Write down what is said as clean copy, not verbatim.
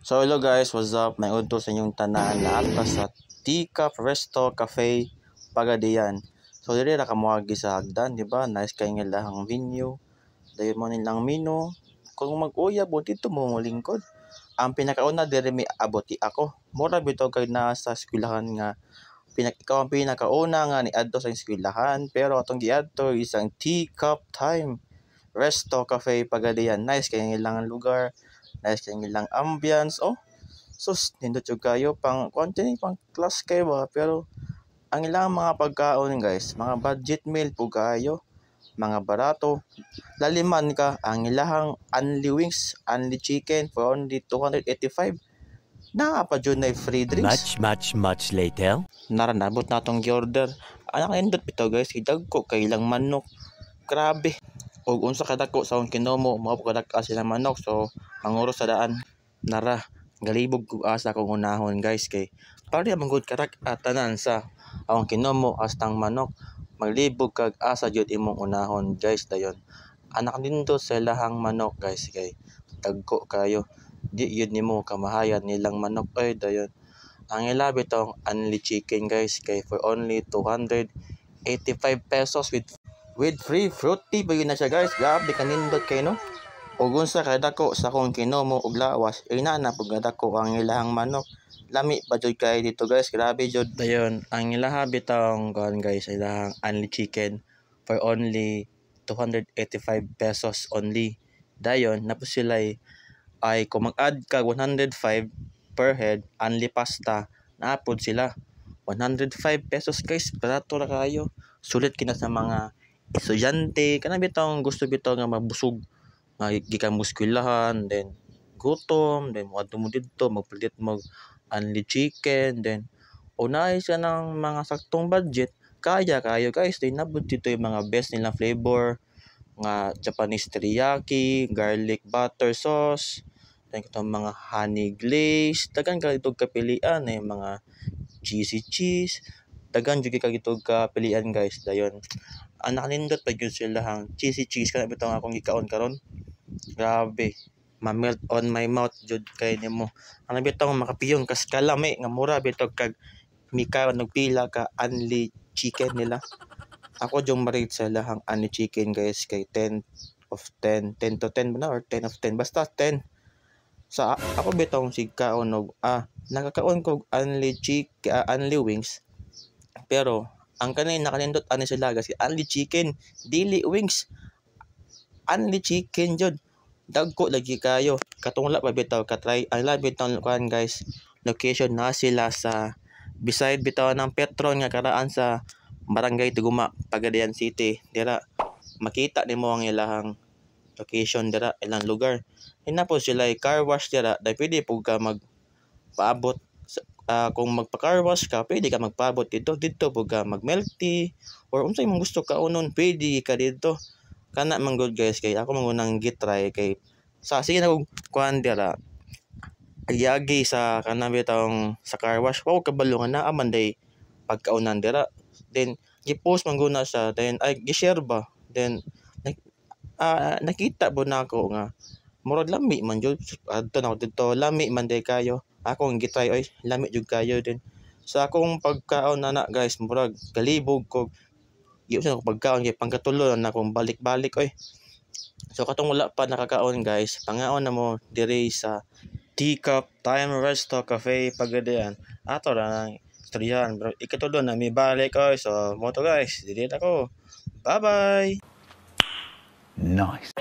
So hello guys, what's up? May udto sa inyong tanan na atas sa Teacup Resto Cafe Pagadian. So diri ra kamuagi sa hagdan, di ba? Nice kay nga lahang venue. Dayon mo nilang menu. Kung mag-uya bo dito mo lingkod. Ang pinakauna diri mi aboti ako. Mura bitaw kay na sa eskwelahan nga ikaw ang pinakauna nga ni adto sa eskwelahan, pero atong giadto isang Teacup Time Resto Cafe Pagadian. Nice kay nga ilang lugar. Nice kay ilang ambience. Oh, sus, nindot yung kayo. Pang class kayo ba? Pero, ang ilang mga pagkaon guys, mga budget meal po kayo. Mga barato. Laliman ka, ang ilahang only wings, only chicken for only 285. Pa dyan na free drinks. Much later. Naranabot na itong gi-order. Anak nindot ito guys, idagko kay ilang manok. Grabe. O unsa kadako sa akong kinomo, mao kadaka sila manok, so manguros sa daan. Nara, galibog ko asa akong unahon guys, kay pare manggod karak atanan sa akong kinomo astang manok. Maglibog kag asa jud imong unahon guys dayon. Anak nindot sa lahang manok guys, kay dagko kayo. Di yun nimo kamahayan nilang manok ay dayon. Ang ilabi tong only chicken guys, kay for only 285 pesos with free fruity pa yun na siya guys. Grabe kanindot kayo no. Ug unsa kay dako sa akong kinomo ug lawas, ina na pud dako ang ilahang manok. Lami pa jud kay dito guys, grabe jud. Dayon ang ilaha bitong kuan guys, ilahang only chicken for only 285 pesos only. Dayon napo sila ay kung mag-add ka 105 per head only pasta, naapod sila 105 pesos guys. Barato ra kayo. Sulit kina sa mga estudyante kana bitong gusto bitaw nga mabusog, gikan mo eskwelahan, then gutom, then moadto mo didto magpalit mo only chicken, then unay siya ng mga saktong budget, kaya kayo guys. Then nabot dito yung mga best nilang flavor nga Japanese teriyaki, garlic butter sauce, then itong mga honey glaze, dagan ka itong kapilian mga cheesy cheese, dagan jud ka itong kapilian guys. Dayon anak nindot pa gyud sila hang cheesy cheese kana bitong akong gikaon karon. Grabe, ma-melt on my mouth jud kay nimo. Ano bitong makapiyon kas kalami nga mura bitog kag mika nagpila ka only chicken nila. Ako jung marate sa lahang only chicken guys, kay 10 of 10, 10 to 10 ba na or 10 of 10, basta 10. Sa ako bitong sigkaon og nakakaon ko only only wings, pero ang kanay nakanindot ani sila kasi only chicken, dili wings. Only chicken jud. Dagko lagi kayo. Katungla pa bitaw ka try. Ang labi bitaw kuan guys. Location na sila sa beside bitaw ng Petron nga karaan sa Barangay Tuguma, Pagadian City. Dira makita nimo ang ilahang location dira, ilang lugar. Hinapos sila car wash dira. Dai pwede pug ka magpaabot. Kung magpa-car wash ka, pwede ka magpaabot dito pug ka mag-milk tea or unsay mong gusto ka unon, pwede ka dito. Kana man good guys, kay ako mangunang gitry kay sa sige na kog kuan dira ayagi sa kana bitong sa car wash. Wow, kabalo nga naa man day pagkaunan dira. Then gi-post man guna sa, then ay gi-share ba, then nakita po na ako nga murag lami man jud adto na dito, lami man day kayo. Akong gitry oy, lami jud kayo din. Sa akong pagkaon na guys, murag galibog ko. Iyo sa pagkaon kay pangkatulo na akong balik-balik oy. So katong wala pa nakakaon guys, pangaon na mo diri sa Teacup Time Resto Cafe Pagadian. Ato ra nang istoryahan bro. Ikatulo na mi balik oy. So mo to guys, dili ako. Bye-bye. Nice.